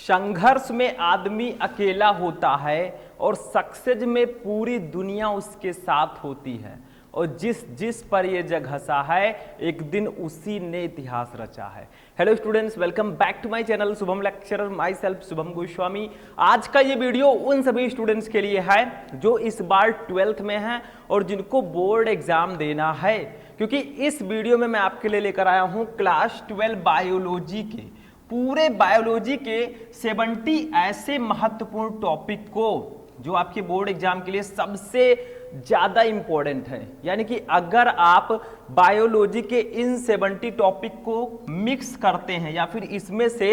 संघर्ष में आदमी अकेला होता है और सक्सेस में पूरी दुनिया उसके साथ होती है। और जिस जिस पर ये जग हंसा है एक दिन उसी ने इतिहास रचा है। Hello students, welcome back to my channel Shubham lecturer, myself Shubham Goswami. आज का ये वीडियो उन सभी स्टूडेंट्स के लिए है जो इस बार 12th में हैं और जिनको बोर्ड एग्जाम देना है, क्योंकि इस वीडियो में मैं आपके लिए लेकर आया हूं क्लास 12 बायोलॉजी के पूरे बायोलॉजी के 70 ऐसे महत्वपूर्ण टॉपिक को जो आपके बोर्ड एग्जाम के लिए सबसे ज्यादा इंपॉर्टेंट है। यानी कि अगर आप बायोलॉजी के इन 70 टॉपिक को मिक्स करते हैं या फिर इसमें से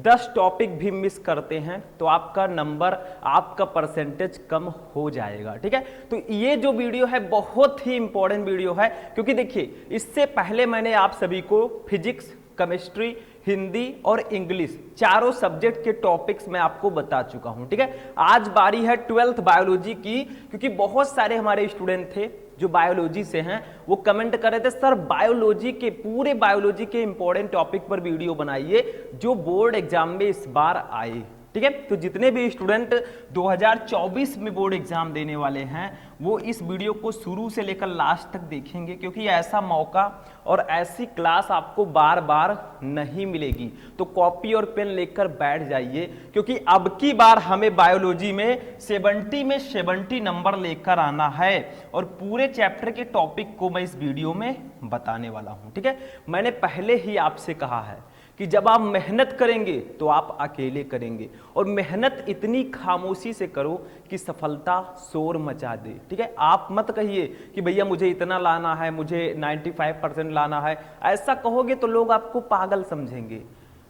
10 टॉपिक भी मिस करते हैं तो आपका नंबर, आपका परसेंटेज कम हो जाएगा। ठीक है, तो ये जो वीडियो है बहुत ही इंपॉर्टेंट वीडियो है, क्योंकि देखिए इससे पहले मैंने आप सभी को फिजिक्स, केमिस्ट्री, हिंदी और इंग्लिश चारों सब्जेक्ट के टॉपिक्स मैं आपको बता चुका हूं। ठीक है, आज बारी है 12th बायोलॉजी की, क्योंकि बहुत सारे हमारे स्टूडेंट थे जो बायोलॉजी से हैं, वो कमेंट कर रहे थे सर बायोलॉजी के पूरे बायोलॉजी के इंपॉर्टेंट टॉपिक पर वीडियो बनाइए जो बोर्ड एग्जाम में इस बार आए। ठीक है, तो जितने भी स्टूडेंट 2024 में बोर्ड एग्जाम देने वाले हैं वो इस वीडियो को शुरू से लेकर लास्ट तक देखेंगे, क्योंकि ऐसा मौका और ऐसी क्लास आपको बार बार नहीं मिलेगी। तो कॉपी और पेन लेकर बैठ जाइए, क्योंकि अब की बार हमें बायोलॉजी में 70 नंबर लेकर आना है और पूरे चैप्टर के टॉपिक को मैं इस वीडियो में बताने वाला हूं। ठीक है, मैंने पहले ही आपसे कहा है कि जब आप मेहनत करेंगे तो आप अकेले करेंगे, और मेहनत इतनी खामोशी से करो कि सफलता शोर मचा दे। ठीक है, आप मत कहिए कि भैया मुझे इतना लाना है, मुझे 95% लाना है। ऐसा कहोगे तो लोग आपको पागल समझेंगे।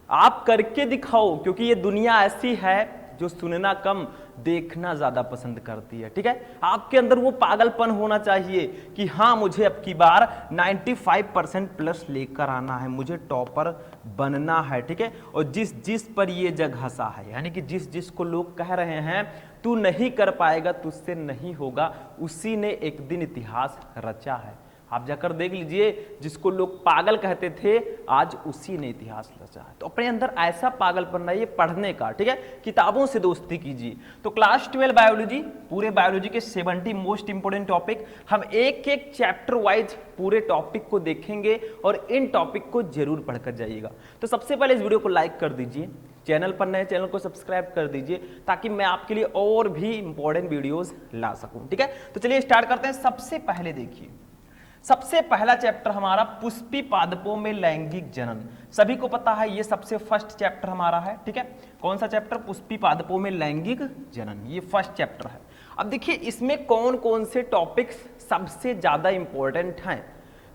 आप करके दिखाओ, क्योंकि ये दुनिया ऐसी है जो सुनना कम देखना ज्यादा पसंद करती है। ठीक है, आपके अंदर वो पागलपन होना चाहिए कि हाँ मुझे अब की बार 95% प्लस लेकर आना है, मुझे टॉपर बनना है। ठीक है, और जिस जिस पर ये जग हंसा है, यानी कि जिस जिस को लोग कह रहे हैं तू नहीं कर पाएगा, तुझसे नहीं होगा, उसी ने एक दिन इतिहास रचा है। आप जाकर देख लीजिए, जिसको लोग पागल कहते थे आज उसी ने इतिहास रचा है। तो अपने अंदर ऐसा पागलपन रहिए पढ़ने का। ठीक है, किताबों से दोस्ती कीजिए। तो क्लास 12 बायोलॉजी, पूरे बायोलॉजी के 70 मोस्ट इंपोर्टेंट टॉपिक, हम एक एक चैप्टर वाइज पूरे टॉपिक को देखेंगे और इन टॉपिक को जरूर पढ़कर जाइएगा। तो सबसे पहले इस वीडियो को लाइक कर दीजिए, चैनल पर नए चैनल को सब्सक्राइब कर दीजिए, ताकि मैं आपके लिए और भी इंपॉर्टेंट वीडियोस ला सकूं। ठीक है, तो चलिए स्टार्ट करते हैं। सबसे पहले देखिए, सबसे पहला चैप्टर हमारा पुष्पी पादपों में लैंगिक जनन। सभी को पता है ये सबसे फर्स्ट चैप्टर हमारा है। ठीक है, कौन सा चैप्टर? पुष्पी पादपों में लैंगिक जनन, ये फर्स्ट चैप्टर है। अब देखिए इसमें कौन कौन से टॉपिक्स सबसे ज्यादा इंपॉर्टेंट हैं।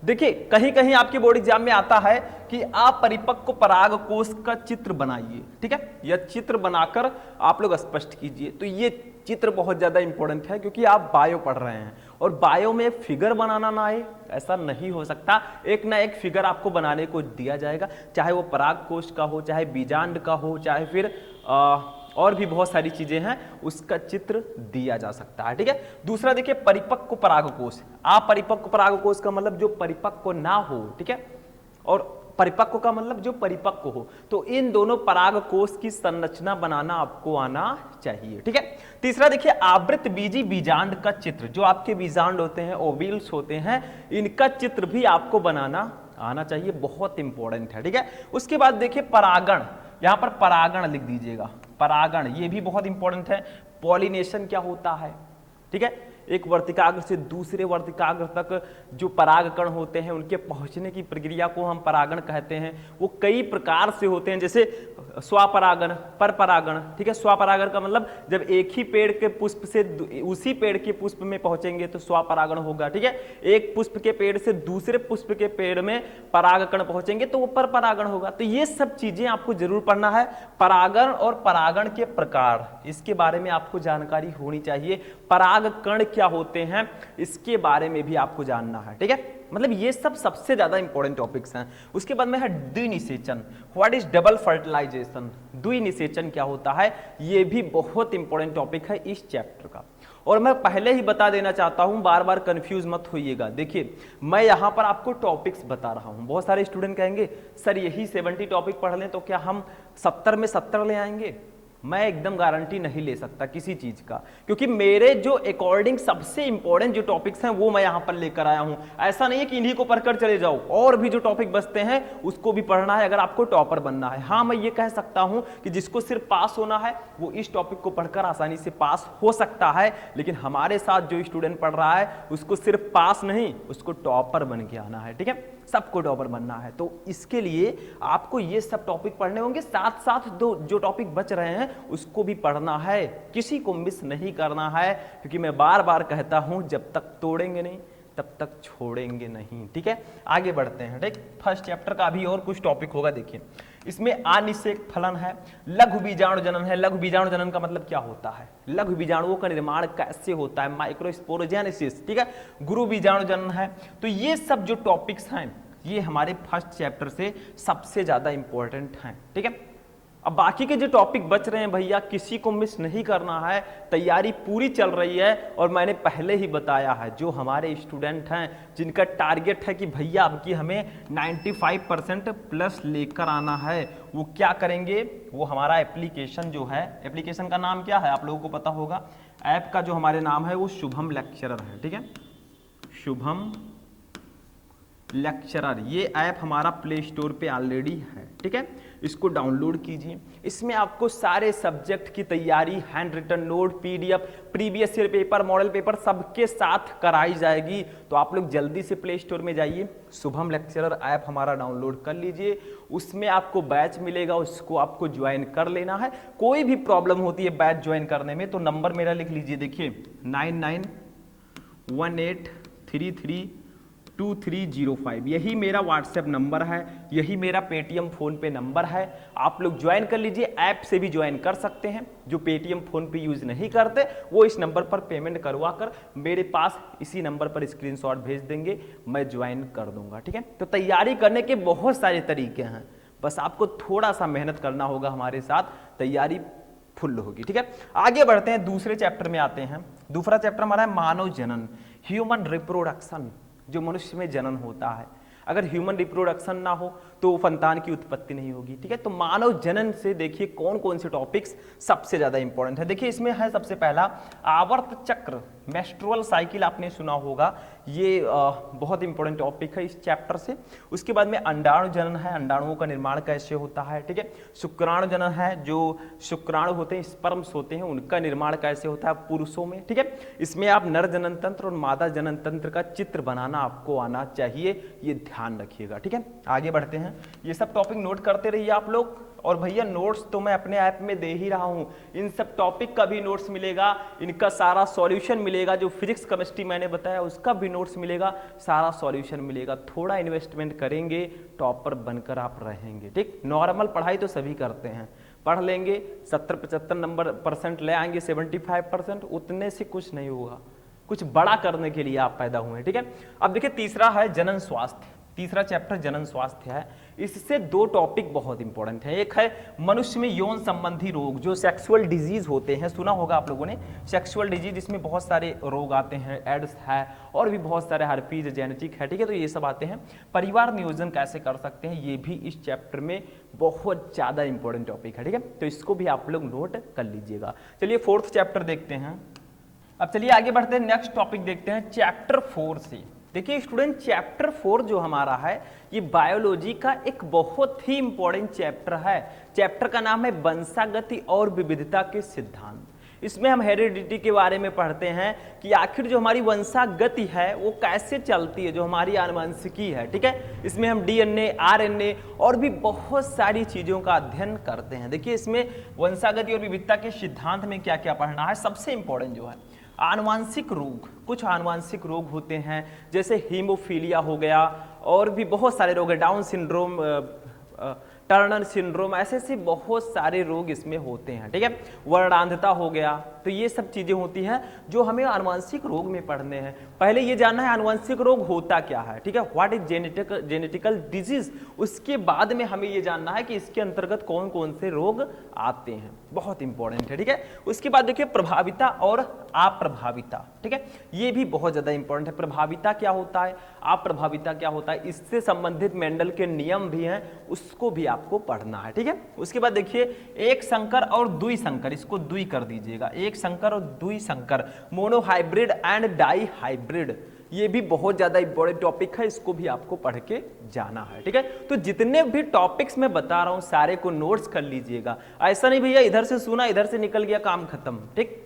देखिए कहीं कहीं आपके बोर्ड एग्जाम में आता है कि आप परिपक्व परागकोश का चित्र बनाइए। ठीक है, यह चित्र बनाकर आप लोग स्पष्ट कीजिए। तो ये चित्र बहुत ज्यादा इंपॉर्टेंट है, क्योंकि आप बायो पढ़ रहे हैं और बायो में फिगर बनाना ना आए ऐसा नहीं हो सकता। एक ना एक फिगर आपको बनाने को दिया जाएगा, चाहे वो परागकोश का हो, चाहे बीजांड का हो, चाहे फिर और भी बहुत सारी चीजें हैं, उसका चित्र दिया जा सकता है। ठीक है, दूसरा देखिए परिपक्व परागकोश। अपरिपक्व परागकोश का मतलब जो परिपक्व ना हो। ठीक है, और परिपक्व का मतलब जो परिपक्व हो। तो इन दोनों परागकोश की संरचना बनाना आपको आना चाहिए। ठीक है, तीसरा देखिए आवृत बीजी बीजांड का चित्र। जो आपके बीजांड होते हैं, ओविल्स होते हैं, इनका चित्र भी आपको बनाना आना चाहिए, बहुत इंपॉर्टेंट है। ठीक है, उसके बाद देखिए परागण, यहां पर परागण लिख दीजिएगा। परागण ये भी बहुत इंपॉर्टेंट है। पॉलिनेशन क्या होता है? ठीक है, एक वर्तिकाग्र से दूसरे वर्तिकाग्र तक जो परागकण होते हैं उनके पहुंचने की प्रक्रिया को हम परागण कहते हैं। वो कई प्रकार से होते हैं, जैसे स्वपरागण, परपरागण। ठीक है, स्वपरागण का मतलब जब एक ही पेड़ के पुष्प से उसी पेड़ के पुष्प में पहुंचेंगे तो स्वपरागण होगा। ठीक है, एक पुष्प के पेड़ से दूसरे पुष्प के पेड़ में परागकण पहुंचेंगे तो वो परपरागण होगा। तो ये सब चीजें आपको जरूर पढ़ना है। परागण और परागण के प्रकार, इसके बारे में आपको जानकारी होनी चाहिए। परागकण क्या होते हैं इसके बारे में भी आपको जानना है। ठीक है, मतलब ये सब सबसे ज्यादा इंपॉर्टेंट टॉपिक्स हैं। उसके बाद में है द्विनिषेचन। What is double fertilization? द्विनिषेचन क्या होता है? ये भी बहुत इंपॉर्टेंट टॉपिक है इस चैप्टर का। और मैं पहले ही बता देना चाहता हूं, बार बार कंफ्यूज मत होइएगा। देखिए मैं यहां पर आपको टॉपिक्स बता रहा हूं। बहुत सारे स्टूडेंट कहेंगे सर यही 70 टॉपिक पढ़ लें तो क्या हम 70 में 70 ले आएंगे? मैं एकदम गारंटी नहीं ले सकता किसी चीज का, क्योंकि मेरे जो अकॉर्डिंग सबसे इंपॉर्टेंट जो टॉपिक्स हैं वो मैं यहां पर लेकर आया हूं। ऐसा नहीं है कि इन्हीं को पढ़कर चले जाओ, और भी जो टॉपिक बचते हैं उसको भी पढ़ना है अगर आपको टॉपर बनना है। हाँ मैं ये कह सकता हूं कि जिसको सिर्फ पास होना है वो इस टॉपिक को पढ़कर आसानी से पास हो सकता है, लेकिन हमारे साथ जो स्टूडेंट पढ़ रहा है उसको सिर्फ पास नहीं, उसको टॉपर बन के आना है। ठीक है, सबको टॉपर बनना है। तो इसके लिए आपको ये सब टॉपिक पढ़ने होंगे, साथ साथ जो टॉपिक बच रहे हैं उसको भी पढ़ना है, किसी को मिस नहीं करना है, क्योंकि मैं बार बार कहता हूं जब तक तोड़ेंगे नहीं तब तक छोड़ेंगे नहीं। ठीक है, आगे बढ़ते हैं। ठीक, फर्स्ट चैप्टर का भी और कुछ टॉपिक होगा। देखिए इसमें अनिषेक फलन है, लघु बीजाणु जनन है। लघु बीजाणु जनन का मतलब क्या होता है, लघु बीजाणुओं का निर्माण कैसे होता है, माइक्रोस्पोरोजेनेसिस। ठीक है, गुरु बीजाणु जनन है। तो ये सब जो टॉपिक्स हैं ये हमारे फर्स्ट चैप्टर से सबसे ज्यादा इंपॉर्टेंट हैं। ठीक है, अब बाकी के जो टॉपिक बच रहे हैं भैया किसी को मिस नहीं करना है, तैयारी पूरी चल रही है। और मैंने पहले ही बताया है जो हमारे स्टूडेंट हैं जिनका टारगेट है कि भैया अब की हमें 95% प्लस लेकर आना है, वो क्या करेंगे, वो हमारा एप्लीकेशन जो है, एप्लीकेशन का नाम क्या है आप लोगों को पता होगा, ऐप का जो हमारे नाम है वो शुभम लेक्चरर है। ठीक है, शुभम लेक्चरर, ये ऐप हमारा प्ले स्टोर पे ऑलरेडी है। ठीक है, इसको डाउनलोड कीजिए। इसमें आपको सारे सब्जेक्ट की तैयारी, hand written note, PDF, previous year paper, model paper सबके साथ कराई जाएगी। तो आप लोग जल्दी से प्ले स्टोर में जाइए, शुभम लेक्चरर ऐप हमारा डाउनलोड कर लीजिए। उसमें आपको बैच मिलेगा, उसको आपको ज्वाइन कर लेना है। कोई भी प्रॉब्लम होती है बैच ज्वाइन करने में तो नंबर मेरा लिख लीजिए। देखिए 9918332305, यही मेरा व्हाट्सएप नंबर है, यही मेरा पेटीएम फोन पे नंबर है। आप लोग ज्वाइन कर लीजिए, ऐप से भी ज्वाइन कर सकते हैं। जो पेटीएम फोन पे यूज नहीं करते वो इस नंबर पर पेमेंट करवा कर मेरे पास इसी नंबर पर स्क्रीनशॉट भेज देंगे, मैं ज्वाइन कर दूंगा। ठीक है, तो तैयारी करने के बहुत सारे तरीके हैं, बस आपको थोड़ा सा मेहनत करना होगा हमारे साथ, तैयारी फुल होगी। ठीक है, आगे बढ़ते हैं, दूसरे चैप्टर में आते हैं। दूसरा चैप्टर हमारा है मानव जनन, ह्यूमन रिप्रोडक्शन, जो मनुष्य में जनन होता है। अगर ह्यूमन रिप्रोडक्शन ना हो तो संतान की उत्पत्ति नहीं होगी। ठीक है, तो मानव जनन से देखिए कौन कौन से टॉपिक्स सबसे ज्यादा इंपॉर्टेंट है। देखिए इसमें है सबसे पहला आवर्त चक्र, मेस्ट्रुअल साइकिल आपने सुना होगा, ये बहुत इंपॉर्टेंट टॉपिक है इस चैप्टर से। उसके बाद में अंडाणु जनन है, अंडाणुओं का निर्माण कैसे होता है। ठीक है, शुक्राणु जनन है, जो शुक्राणु होते हैं, स्पर्म्स होते हैं, उनका निर्माण कैसे होता है पुरुषों में। ठीक है, इसमें आप नर जनन तंत्र और मादा जनन तंत्र का चित्र बनाना आपको आना चाहिए, ये ध्यान रखिएगा। ठीक है, आगे बढ़ते हैं, ये सब टॉपिक नोट करते रहिए आप लोग। और भैया नोट्स तो मैं अपने ऐप में दे ही रहा हूं, इन सब टॉपिक का भी नोट्स मिलेगा, इनका सारा सॉल्यूशन मिलेगा, जो फिजिक्स केमिस्ट्री मैंने बताया उसका भी नोट्स मिलेगा, सारा सॉल्यूशन मिलेगा। थोड़ा इन्वेस्टमेंट करेंगे, टॉपर बनकर आप रहेंगे। ठीक, नॉर्मल पढ़ाई तो सभी करते हैं, पढ़ लेंगे 70-75 नंबर % ले आएंगे, 75%, उतने से कुछ नहीं होगा, कुछ बड़ा करने के लिए आप पैदा हुए। ठीक है, अब देखिए तीसरा है जनन स्वास्थ्य, तीसरा चैप्टर जनन स्वास्थ्य है। इससे दो टॉपिक बहुत इंपॉर्टेंट है, एक है मनुष्य में यौन संबंधी रोग, जो सेक्सुअल डिजीज होते हैं, सुना होगा आप लोगों ने सेक्सुअल डिजीज, इसमें बहुत सारे रोग आते हैं, एड्स है और भी बहुत सारे हर्पीज, जेनेटिक है। ठीक है, तो ये सब आते हैं। परिवार नियोजन कैसे कर सकते हैं, ये भी इस चैप्टर में बहुत ज्यादा इंपॉर्टेंट टॉपिक है। ठीक है, तो इसको भी आप लोग नोट कर लीजिएगा। चलिए फोर्थ चैप्टर देखते हैं। अब चलिए आगे बढ़ते हैं, नेक्स्ट टॉपिक देखते हैं चैप्टर 4 से। देखिए स्टूडेंट, चैप्टर 4 जो हमारा है ये बायोलॉजी का एक बहुत ही इंपॉर्टेंट चैप्टर है। चैप्टर का नाम है वंशागति और विविधता के सिद्धांत। इसमें हम हेरिडिटी के बारे में पढ़ते हैं कि आखिर जो हमारी वंशागति है वो कैसे चलती है, जो हमारी आनुवंशिकी है। ठीक है, इसमें हम डीएनए, आरएनए और भी बहुत सारी चीजों का अध्ययन करते हैं। देखिए इसमें वंशागति और विविधता के सिद्धांत में क्या क्या पढ़ना है, सबसे इंपॉर्टेंट जो है आनुवांशिक रोग। कुछ आनुवांशिक रोग होते हैं जैसे हीमोफीलिया हो गया, और भी बहुत सारे रोग है, डाउन सिंड्रोम, टर्नर सिंड्रोम, ऐसे ऐसे बहुत सारे रोग इसमें होते हैं, ठीक है। वर्णांधता हो गया, तो ये सब चीजें होती हैं जो हमें आनुवंशिक रोग में पढ़ने हैं। पहले ये जानना है आनुवंशिक रोग होता क्या है, ठीक है, व्हाट इज जेनेटिकल डिजीज। उसके बाद में हमें ये जानना है कि इसके अंतर्गत कौन कौन से रोग आते हैं, बहुत इंपॉर्टेंट है, ठीक है। उसके बाद देखिए प्रभाविता और अप्रभाविता, ठीक है, ये भी बहुत ज्यादा इंपॉर्टेंट है। प्रभाविता क्या होता है, अप्रभाविता क्या होता है, इससे संबंधित मेंडल के नियम भी हैं, उसको भी आपको पढ़ना है, ठीक है। उसके बाद देखिए एक संकर और द्वि संकर, इसको द्वि कर दीजिएगा, एक संकर और द्वि संकर, मोनोहाइब्रिड एंड डाई हाइब्रिड, ये भी बहुत ज्यादा इंपॉर्टेंट टॉपिक है, इसको भी आपको पढ़ के जाना है, ठीक है। तो जितने भी टॉपिक्स मैं बता रहा हूं सारे को नोट्स कर लीजिएगा, ऐसा नहीं भैया इधर से सुना इधर से निकल गया काम खत्म, ठीक,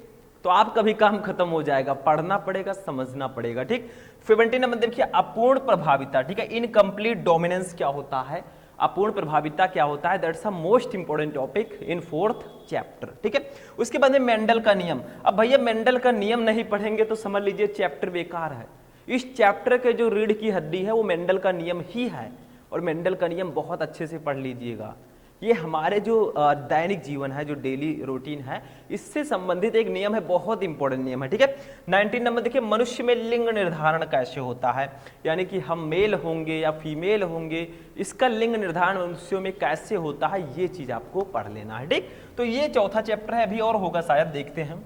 तो आपका भी काम खत्म हो जाएगा, पढ़ना पड़ेगा, समझना पड़ेगा, ठीक। 17 नंबर देखिए अपूर्ण प्रभाविता, ठीक है, इनकम्प्लीट डोमिनेंस क्या होता है, अपूर्ण प्रभाविता क्या होता है, that's a most important topic in 4th chapter, ठीक है। उसके बाद में मेंडल का नियम, अब भैया मेंडल का नियम नहीं पढ़ेंगे तो समझ लीजिए चैप्टर बेकार है। इस चैप्टर के जो रीढ़ की हड्डी है वो मेंडल का नियम ही है, और मेंडल का नियम बहुत अच्छे से पढ़ लीजिएगा। ये हमारे जो दैनिक जीवन है, जो डेली रूटीन है, इससे संबंधित एक नियम है, बहुत इंपॉर्टेंट नियम है, ठीक है। 19 नंबर देखिए मनुष्य में लिंग निर्धारण कैसे होता है, यानी कि हम मेल होंगे या फीमेल होंगे, इसका लिंग निर्धारण मनुष्यों में कैसे होता है, ये चीज आपको पढ़ लेना है, ठीक। तो ये चौथा चैप्टर है, अभी और होगा शायद, देखते हैं,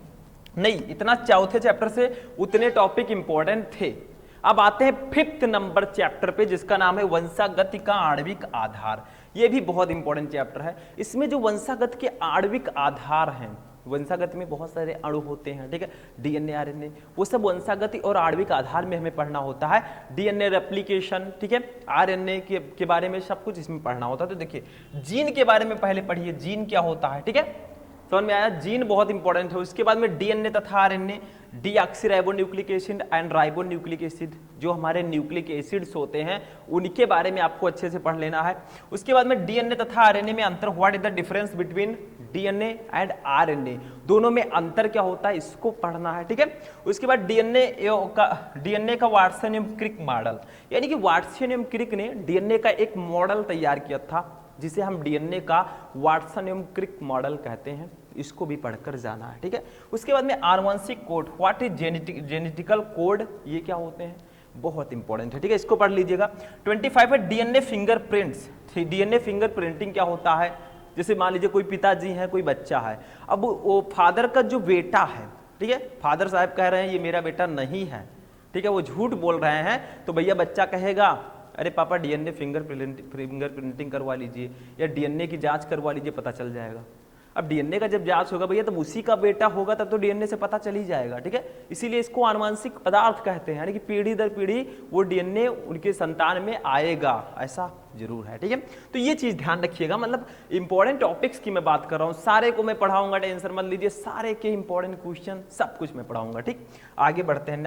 नहीं इतना चौथे चैप्टर से उतने टॉपिक इंपॉर्टेंट थे। अब आते हैं 5th नंबर चैप्टर पे, जिसका नाम है वंशागति का आणविक आधार। ये भी बहुत इंपॉर्टेंट चैप्टर है। इसमें जो वंशागत के आणविक आधार हैं, वंशागत में बहुत सारे अणु होते हैं, ठीक है, डीएनए आरएनए, वो सब वंशागति और आणविक आधार में हमें पढ़ना होता है। डीएनए रेप्लिकेशन, ठीक है, आरएनए के बारे में सब कुछ इसमें पढ़ना होता है। तो देखिए जीन के बारे में पहले पढ़िए, जीन क्या होता है, ठीक है, समझ में आया, जीन बहुत इंपॉर्टेंट है। उसके बाद में डीएनए तथा RNA, deoxyribonucleic acid and ribonucleic acid, जो हमारे न्यूक्लिक एसिड्स होते हैं उनके बारे में आपको अच्छे से पढ़ लेना है। उसके बाद में डीएनए तथा आरएनए में अंतर, what is the difference between DNA and RNA, दोनों में अंतर क्या होता है, इसको पढ़ना है, ठीक है। उसके बाद डीएनए का वाटसन एवं क्रिक मॉडल, यानी कि वाटसन एवं क्रिक ने डीएनए का एक मॉडल तैयार किया था, जिसे हम डीएनए का वाटसन एवं क्रिक मॉडल कहते हैं, इसको भी पढ़कर जाना है, ठीक है। उसके बाद में आनुवंशिक code, what is genetical code, ये क्या होते हैं, बहुत इंपॉर्टेंट है, ठीक है, इसको पढ़ लीजिएगा। 25 है डीएनए फिंगरप्रिंट्स, डीएनए फिंगरप्रिंटिंग क्या होता है, जैसे मान लीजिए कोई पिताजी है, कोई बच्चा है, अब वो फादर का जो बेटा है, ठीक है, फादर साहब कह रहे हैं ये मेरा बेटा नहीं है, ठीक है, वो झूठ बोल रहे हैं, तो भैया बच्चा कहेगा अरे पापा डीएनए फिंगरप्रिंटिंग करवा लीजिए या डीएनए की जांच करवा लीजिए, पता चल जाएगा। अब डीएनए का जब जांच होगा भैया तब उसी का बेटा होगा, तब तो डीएनए से पता चल ही जाएगा, ठीक है। इसीलिए इसको आनुवंशिक पदार्थ कहते हैं, यानी कि पीढ़ी दर पीढ़ी वो डीएनए उनके संतान में आएगा, ऐसा जरूर है, ठीक है। तो ये चीज ध्यान रखिएगा, मतलब इंपॉर्टेंट टॉपिक्स की मैं बात कर रहा हूँ, सारे को मैं पढ़ाऊंगा, टेंशन मत लीजिए, सारे के इंपॉर्टेंट क्वेश्चन सब कुछ मैं पढ़ाऊंगा, ठीक। आगे बढ़ते हैं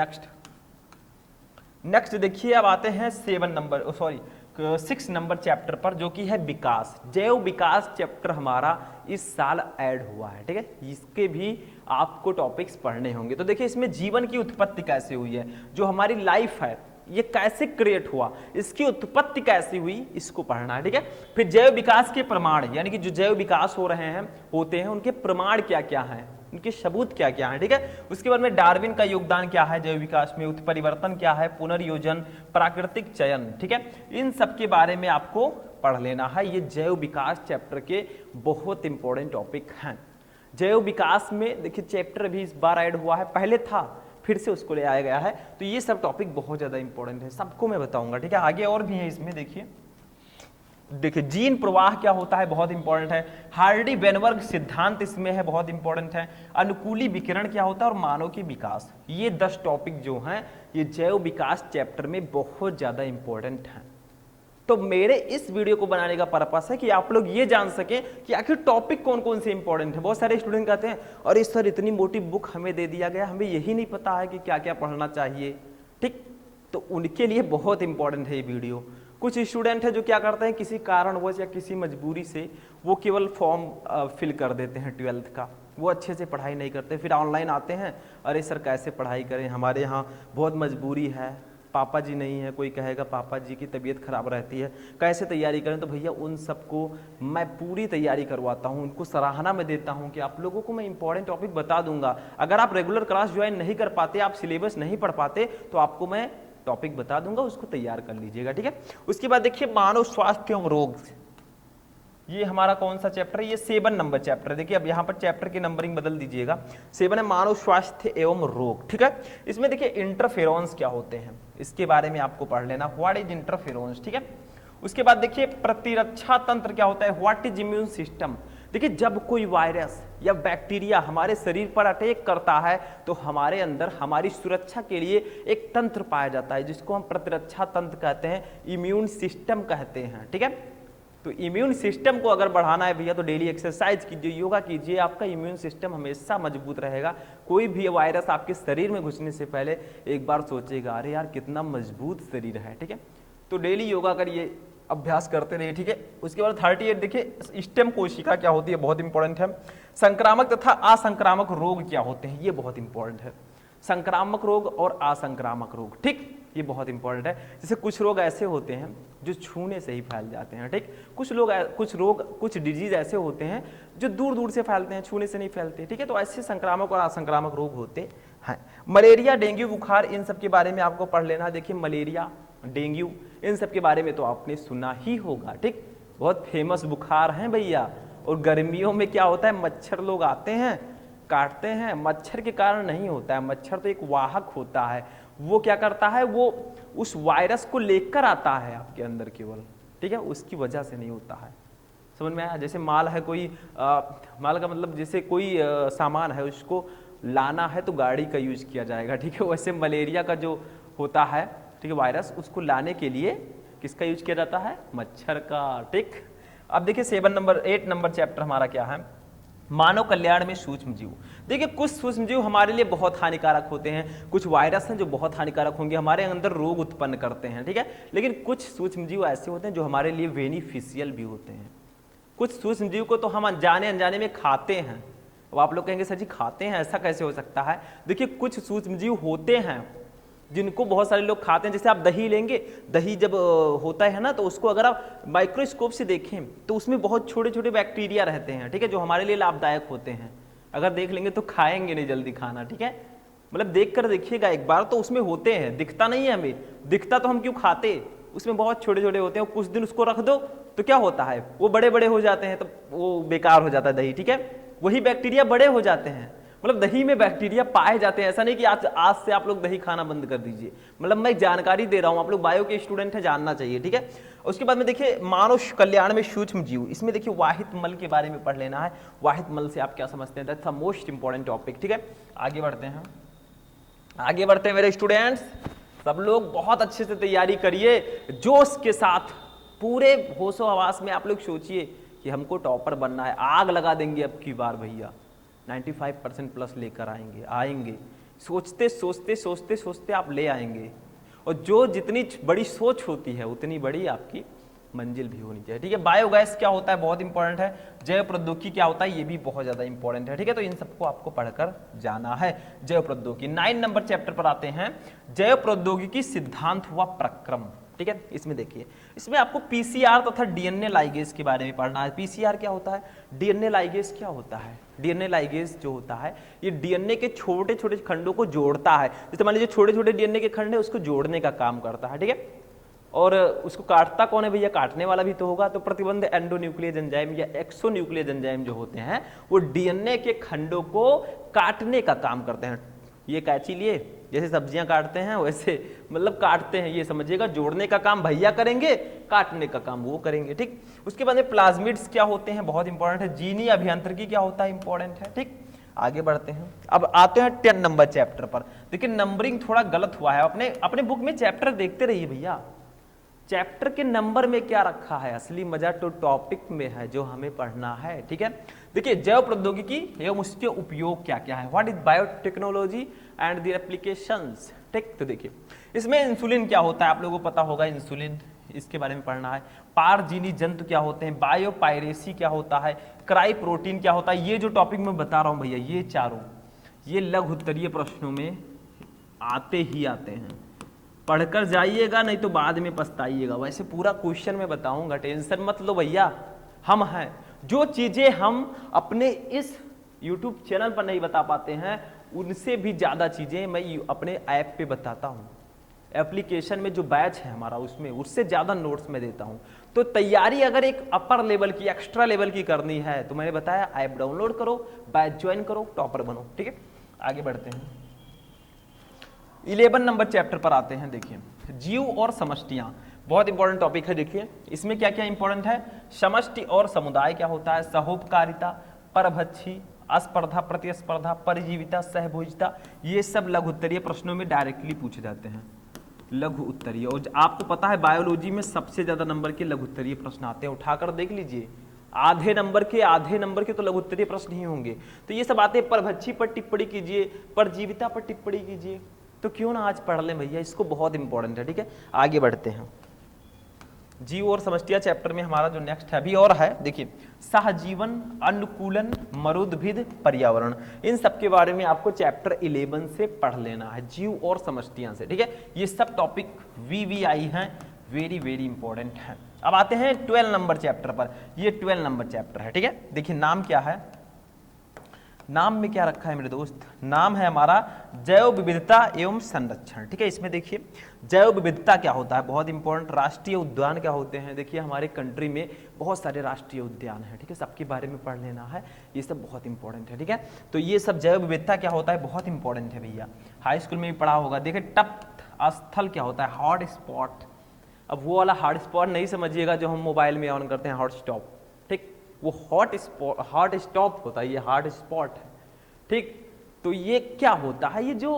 नेक्स्ट देखिए, अब आते हैं 6 नंबर चैप्टर पर, जो कि है विकास, जैव विकास चैप्टर हमारा इस साल ऐड हुआ है, ठीक है। इसके भी आपको टॉपिक्स पढ़ने होंगे। तो देखिए इसमें जीवन की उत्पत्ति कैसे हुई है, जो हमारी लाइफ है ये कैसे क्रिएट हुआ, इसकी उत्पत्ति कैसी हुई, इसको पढ़ना है, ठीक है। फिर जैव विकास के प्रमाण, यानी कि जो जैव विकास होते हैं उनके प्रमाण क्या क्या हैं, उनके सबूत क्या क्या है, ठीक है। उसके बाद में डार्विन का योगदान क्या है जैव विकास में, उत्परिवर्तन क्या है, पुनर्योजन, प्राकृतिक चयन, ठीक है, इन सब के बारे में आपको पढ़ लेना है। ये जैव विकास चैप्टर के बहुत इंपॉर्टेंट टॉपिक हैं। जैव विकास में देखिए चैप्टर अभी इस बार ऐड हुआ है, पहले था फिर से उसको ले आया गया है, तो ये सब टॉपिक बहुत ज्यादा इंपॉर्टेंट है, सबको मैं बताऊंगा, ठीक है। आगे और भी है इसमें, देखिए जीन प्रवाह क्या होता है, बहुत इंपॉर्टेंट है। हार्डी वेनबर्ग सिद्धांत इसमें है, बहुत इंपॉर्टेंट है। अनुकूली विकिरण क्या होता है और मानव के विकास, ये 10 टॉपिक जो हैं ये जैव विकास चैप्टर में बहुत ज्यादा इंपॉर्टेंट हैं। तो मेरे इस वीडियो को बनाने का पर्पस है कि आप लोग ये जान सकें कि आखिर टॉपिक कौन कौन से इंपॉर्टेंट है। बहुत सारे स्टूडेंट कहते हैं अरे सर इतनी मोटी बुक हमें दे दिया गया, हमें यही नहीं पता है कि क्या क्या पढ़ना चाहिए, ठीक। तो उनके लिए बहुत इंपॉर्टेंट है ये वीडियो। कुछ स्टूडेंट है जो क्या करते हैं, किसी कारणवश या किसी मजबूरी से वो केवल फॉर्म फिल कर देते हैं 12th का, वो अच्छे से पढ़ाई नहीं करते, फिर ऑनलाइन आते हैं, अरे सर कैसे पढ़ाई करें, हमारे यहाँ बहुत मजबूरी है, पापा जी नहीं है, कोई कहेगा पापा जी की तबीयत खराब रहती है, कैसे तैयारी करें, तो भैया उन सबको मैं पूरी तैयारी करवाता हूं, उनको सराहना में देता हूं कि आप लोगों को मैं इंपॉर्टेंट टॉपिक बता दूंगा। अगर आप रेगुलर क्लास ज्वाइन नहीं कर पाते, आप सिलेबस नहीं पढ़ पाते, तो आपको मैं टॉपिक बता दूंगा, उसको तैयार कर लीजिएगा, ठीक है। उसके बाद देखिए मानव स्वास्थ्य एवं रोग, ये हमारा कौन सा चैप्टर है, ये 7 नंबर चैप्टर है। देखिए अब यहाँ पर चैप्टर की नंबरिंग बदल दीजिएगा, 7 है मानव स्वास्थ्य एवं रोग, ठीक है। इसमें देखिए इंटरफेरोन्स क्या होते हैं, इसके बारे में आपको पढ़ लेना, व्हाट इज इंटरफेरोन्स, ठीक है। उसके बाद देखिए प्रतिरक्षा तंत्र क्या होता है, व्हाट इज इम्यून सिस्टम। देखिए जब कोई वायरस या बैक्टीरिया हमारे शरीर पर अटैक करता है तो हमारे अंदर हमारी सुरक्षा के लिए एक तंत्र पाया जाता है जिसको हम प्रतिरक्षा तंत्र कहते हैं, इम्यून सिस्टम कहते हैं, ठीक है। तो इम्यून सिस्टम को अगर बढ़ाना है भैया तो डेली एक्सरसाइज कीजिए, योगा कीजिए, आपका इम्यून सिस्टम हमेशा मजबूत रहेगा। कोई भी वायरस आपके शरीर में घुसने से पहले एक बार सोचेगा अरे यार कितना मजबूत शरीर है, ठीक है। तो डेली योगा करिए, अभ्यास करते रहिए, ठीक है। उसके बाद 38 देखिए स्टेम कोशिका क्या होती है, बहुत इंपॉर्टेंट है। संक्रामक तथा असंक्रामक रोग क्या होते हैं, ये बहुत इंपॉर्टेंट है। संक्रामक रोग और असंक्रामक रोग, ठीक, ये बहुत इंपॉर्टेंट है। जैसे कुछ रोग ऐसे होते हैं जो छूने से ही फैल जाते हैं, ठीक। कुछ डिजीज ऐसे होते हैं जो दूर दूर से फैलते हैं, छूने से नहीं फैलते, ठीक है। तो ऐसे संक्रामक और असंक्रामक रोग होते हैं। मलेरिया, डेंगू, बुखार, इन सब के बारे में आपको पढ़ लेना। देखिए मलेरिया, डेंगू, इन सब के बारे में तो आपने सुना ही होगा, ठीक, बहुत फेमस बुखार हैं भैया। और गर्मियों में क्या होता है, मच्छर लोग आते हैं, काटते हैं, मच्छर के कारण नहीं होता है, मच्छर तो एक वाहक होता है, वो क्या करता है, वो उस वायरस को लेकर आता है आपके अंदर केवल, ठीक है, उसकी वजह से नहीं होता है। समझ में आया। जैसे माल है कोई, माल का मतलब जैसे कोई सामान है उसको लाना है तो गाड़ी का यूज किया जाएगा, ठीक है। वैसे मलेरिया का जो होता है, ठीक है, वायरस, उसको लाने के लिए किसका यूज किया जाता है, मच्छर का, ठीक। अब देखिए 8 नंबर चैप्टर हमारा क्या है, मानव कल्याण में सूक्ष्म जीव। देखिए कुछ सूक्ष्म जीव हमारे लिए बहुत हानिकारक होते हैं, कुछ वायरस हैं जो बहुत हानिकारक होंगे, हमारे अंदर रोग उत्पन्न करते हैं, ठीक है। लेकिन कुछ सूक्ष्म जीव ऐसे होते हैं जो हमारे लिए बेनिफिशियल भी होते हैं। कुछ सूक्ष्म जीव को तो हम अनजाने अनजाने में खाते हैं। अब आप लोग कहेंगे सर जी खाते हैं, ऐसा कैसे हो सकता है। देखिए कुछ सूक्ष्म जीव होते हैं जिनको बहुत सारे लोग खाते हैं। जैसे आप दही लेंगे, दही जब होता है ना, तो उसको अगर आप माइक्रोस्कोप से देखें तो उसमें बहुत छोटे छोटे बैक्टीरिया रहते हैं, ठीक है, जो हमारे लिए लाभदायक होते हैं। अगर देख लेंगे तो खाएंगे नहीं जल्दी खाना, ठीक है, मतलब देख कर देखिएगा एक बार, तो उसमें होते हैं, दिखता नहीं है हमें, दिखता तो हम क्यों खाते, उसमें बहुत छोटे छोटे होते हैं। कुछ दिन उसको रख दो तो क्या होता है, वो बड़े बड़े हो जाते हैं, तो वो बेकार हो जाता है दही, ठीक है। वही बैक्टीरिया बड़े हो जाते हैं, मतलब दही में बैक्टीरिया पाए जाते हैं। ऐसा नहीं कि आज से आप लोग दही खाना बंद कर दीजिए, मतलब मैं जानकारी दे रहा हूं, आप लोग बायो के स्टूडेंट हैं, जानना चाहिए, ठीक है। उसके बाद में देखिए मानव कल्याण में सूक्ष्म जीव, इसमें देखिए वाहित मल के बारे में पढ़ लेना है। वाहित मल से आप क्या समझते हैं, that's the most important topic, ठीक है। आगे बढ़ते हैं, आगे बढ़ते हैं मेरे स्टूडेंट्स, सब लोग बहुत अच्छे से तैयारी करिए, जोश के साथ, पूरे होशो हवास में आप लोग सोचिए कि हमको टॉपर बनना है, आग लगा देंगे अब की बार भैया, 95% प्लस लेकर आएंगे, सोचते सोचते सोचते सोचते आप ले आएंगे। और जो जितनी बड़ी सोच होती है उतनी बड़ी आपकी मंजिल भी होनी चाहिए, ठीक है। बायोगैस क्या होता है, बहुत इंपॉर्टेंट है। जैव प्रौद्योगिकी क्या होता है, ये भी बहुत ज्यादा इंपॉर्टेंट है, ठीक है। तो इन सबको आपको पढ़कर जाना है। जैव प्रौद्योगिकी 9 नंबर चैप्टर पर आते हैं, जैव प्रौद्योगिकी सिद्धांत हुआ प्रक्रम, ठीक है। इसमें देखिए, इसमें आपको पीसीआर तथा डीएनए लाइगेज के बारे में पढ़ना है। पीसीआर क्या होता है, डीएनए लाइगेज क्या होता है। डीएनए लाइगेज जो होता है ये डीएनए के छोटे छोटे खंडों को जोड़ता है। जैसे मान लीजिए छोटे छोटे डीएनए के खंड है, उसको जोड़ने का काम करता है, ठीक है। और उसको काटता कौन है भैया, काटने वाला भी तो होगा। तो प्रतिबंध एंडोन्यूक्लियस एंजाइम या एक्सोन्यूक्लियस एंजाइम जो होते हैं वो डीएनए के खंडों को काटने का काम करते हैं। ये कैंची लिए जैसे सब्जियां काटते हैं वैसे मतलब काटते हैं, ये समझिएगा। जोड़ने का काम भैया करेंगे, काटने का काम वो करेंगे, ठीक। उसके बाद में प्लाज्मिड्स क्या होते हैं, बहुत इंपॉर्टेंट है। जीनी अभियांत्रिकी क्या होता है, इंपॉर्टेंट है, ठीक। आगे बढ़ते हैं, अब आते हैं 10 नंबर चैप्टर पर। देखिए नंबरिंग थोड़ा गलत हुआ है, अपने बुक में चैप्टर देखते रहिए भैया, चैप्टर के नंबर में क्या रखा है, असली मजा तो टॉपिक में है जो हमें पढ़ना है, ठीक है। देखिए जैव प्रौद्योगिकी एवं उसके उपयोग क्या क्या है, what is biotechnology and the applications, ठीक। तो देखिए इसमें इंसुलिन क्या होता है, आप लोगों को पता होगा इंसुलिन, इसके बारे में पढ़ना है। पारजीनी जंतु क्या होते हैं, बायोपायरेसी क्या होता है, क्राई प्रोटीन क्या होता है। ये जो टॉपिक मैं बता रहा हूं भैया, ये चारों ये लघु उत्तरीय प्रश्नों में आते ही आते हैं, पढ़कर जाइएगा, नहीं तो बाद में पछताइएगा। वैसे पूरा क्वेश्चन मैं बताऊंगा, टेंशन मत लो भैया। हम हैं, जो चीजें हम अपने इस YouTube चैनल पर नहीं बता पाते हैं, उनसे भी ज्यादा चीजें मैं अपने ऐप पे बताता हूँ। एप्लीकेशन में जो बैच है हमारा, उसमें उससे ज्यादा नोट्स मैं देता हूँ। तो तैयारी अगर एक अपर लेवल की, एक्स्ट्रा लेवल की करनी है, तो मैंने बताया ऐप डाउनलोड करो, बैच ज्वाइन करो, टॉपर बनो। ठीक है, आगे बढ़ते हैं। 11 नंबर चैप्टर पर आते हैं। देखिए, जीव और समष्टियां, बहुत इंपॉर्टेंट टॉपिक है। देखिए इसमें क्या क्या इंपॉर्टेंट है। समष्टि और समुदाय क्या होता है, सहोपकारिता, परभक्षी, अस्पर्धा, प्रतिस्पर्धा, परिजीविता, सहभोजिता, ये सब लघु उत्तरीय प्रश्नों में डायरेक्टली पूछे जाते हैं। लघु उत्तरीय, और आपको पता है बायोलॉजी में सबसे ज्यादा नंबर के लघु उत्तरीय प्रश्न आते हैं, उठाकर देख लीजिए। आधे नंबर के तो लघु उत्तरीय प्रश्न ही होंगे। तो ये सब आते हैं। परभक्षी पर टिप्पणी कीजिए, परजीविता पर टिप्पणी कीजिए। तो क्यों ना आज पढ़ लें भैया, इसको बहुत इंपॉर्टेंट है। ठीक है, आगे बढ़ते हैं। जीव और समष्टियां चैप्टर में हमारा जो नेक्स्ट है अभी और है। देखिए, सहजीवन, अनुकूलन, मरुद्भिद, पर्यावरण, इन सब के बारे में आपको चैप्टर 11 से पढ़ लेना है, जीव और समष्टियां से। ठीक है, ये सब टॉपिक VVI हैं, वेरी वेरी इंपॉर्टेंट है। अब आते हैं 12 नंबर चैप्टर पर। ये 12 नंबर चैप्टर है। ठीक है, देखिए नाम क्या है, नाम में क्या रखा है मेरे दोस्त, नाम है हमारा जैव विविधता एवं संरक्षण। ठीक है, इसमें देखिए जैव विविधता क्या होता है, बहुत इंपॉर्टेंट। राष्ट्रीय उद्यान क्या होते हैं, देखिए हमारे कंट्री में बहुत सारे राष्ट्रीय उद्यान हैं। ठीक है, सबके बारे में पढ़ लेना है, ये सब बहुत इंपॉर्टेंट है। ठीक है, तो ये सब जैव विविधता क्या होता है, बहुत इंपॉर्टेंट है भैया, हाई स्कूल में भी पढ़ा होगा। देखिए तप्त स्थल क्या होता है, हॉट स्पॉट। अब वो वाला हॉट स्पॉट नहीं समझिएगा जो हम मोबाइल में ऑन करते हैं, हॉट स्टॉप। ठीक, वो हॉट स्टॉप होता है, ये हॉट स्पॉट है। ठीक, तो ये क्या होता है, ये जो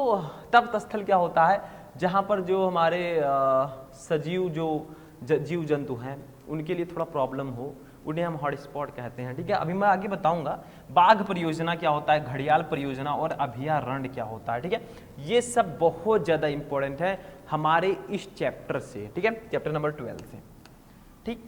तप्त स्थल क्या होता है, जहां पर जो हमारे सजीव जो जीव जंतु हैं उनके लिए थोड़ा प्रॉब्लम हो, उन्हें हम हॉट स्पॉट कहते हैं। ठीक है, अभी मैं आगे बताऊंगा बाघ परियोजना क्या होता है, घड़ियाल परियोजना और अभयारण्य क्या होता है। ठीक है, ये सब बहुत ज्यादा इंपॉर्टेंट है हमारे इस चैप्टर से। ठीक है, चैप्टर नंबर 12 से। ठीक,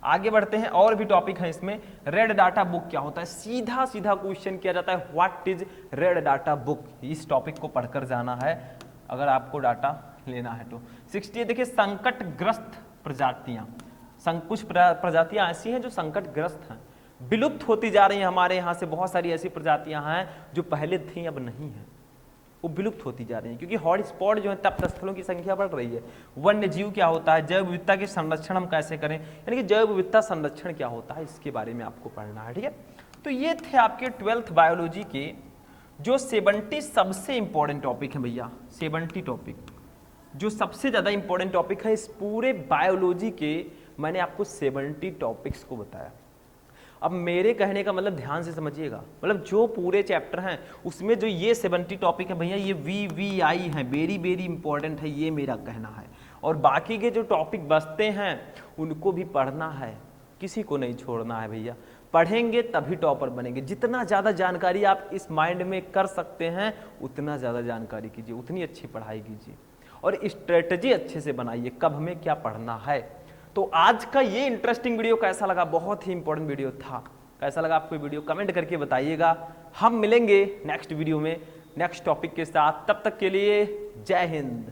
आगे बढ़ते हैं, और भी टॉपिक है इसमें। रेड डाटा बुक क्या होता है, सीधा सीधा क्वेश्चन किया जाता है, what is red data book. इस टॉपिक को पढ़कर जाना है अगर आपको डाटा लेना है तो। 60 देखिए, संकटग्रस्त प्रजातियां, कुछ प्रजातियां ऐसी हैं जो संकटग्रस्त हैं, विलुप्त होती जा रही हैं। हमारे यहाँ से बहुत सारी ऐसी प्रजातियां हैं जो पहले थी अब नहीं है, वो विलुप्त होती जा रही हैं, क्योंकि हॉट स्पॉट जो है तप्त स्थलों की संख्या बढ़ रही है। वन्य जीव क्या होता है, जैव विविधता के संरक्षण हम कैसे करें, यानी कि जैव विविधता संरक्षण क्या होता है, इसके बारे में आपको पढ़ना है। ठीक है, तो ये थे आपके 12th बायोलॉजी के जो 70 सबसे इंपॉर्टेंट टॉपिक है भैया। 70 टॉपिक जो सबसे ज्यादा इंपॉर्टेंट टॉपिक है इस पूरे बायोलॉजी के, मैंने आपको 70 टॉपिक्स को बताया। अब मेरे कहने का मतलब ध्यान से समझिएगा, मतलब जो पूरे चैप्टर हैं उसमें जो ये 70 टॉपिक है भैया, ये VVI हैं, वेरी वेरी इंपॉर्टेंट है, ये मेरा कहना है। और बाकी के जो टॉपिक बचते हैं उनको भी पढ़ना है, किसी को नहीं छोड़ना है भैया। पढ़ेंगे तभी टॉपर बनेंगे। जितना ज़्यादा जानकारी आप इस माइंड में कर सकते हैं उतना ज़्यादा जानकारी कीजिए, उतनी अच्छी पढ़ाई कीजिए और स्ट्रेटजी अच्छे से बनाइए कब हमें क्या पढ़ना है। तो आज का ये इंटरेस्टिंग वीडियो कैसा लगा, बहुत ही इंपॉर्टेंट वीडियो था। कैसा लगा आपको वीडियो, कमेंट करके बताइएगा। हम मिलेंगे नेक्स्ट वीडियो में नेक्स्ट टॉपिक के साथ, तब तक के लिए जय हिंद।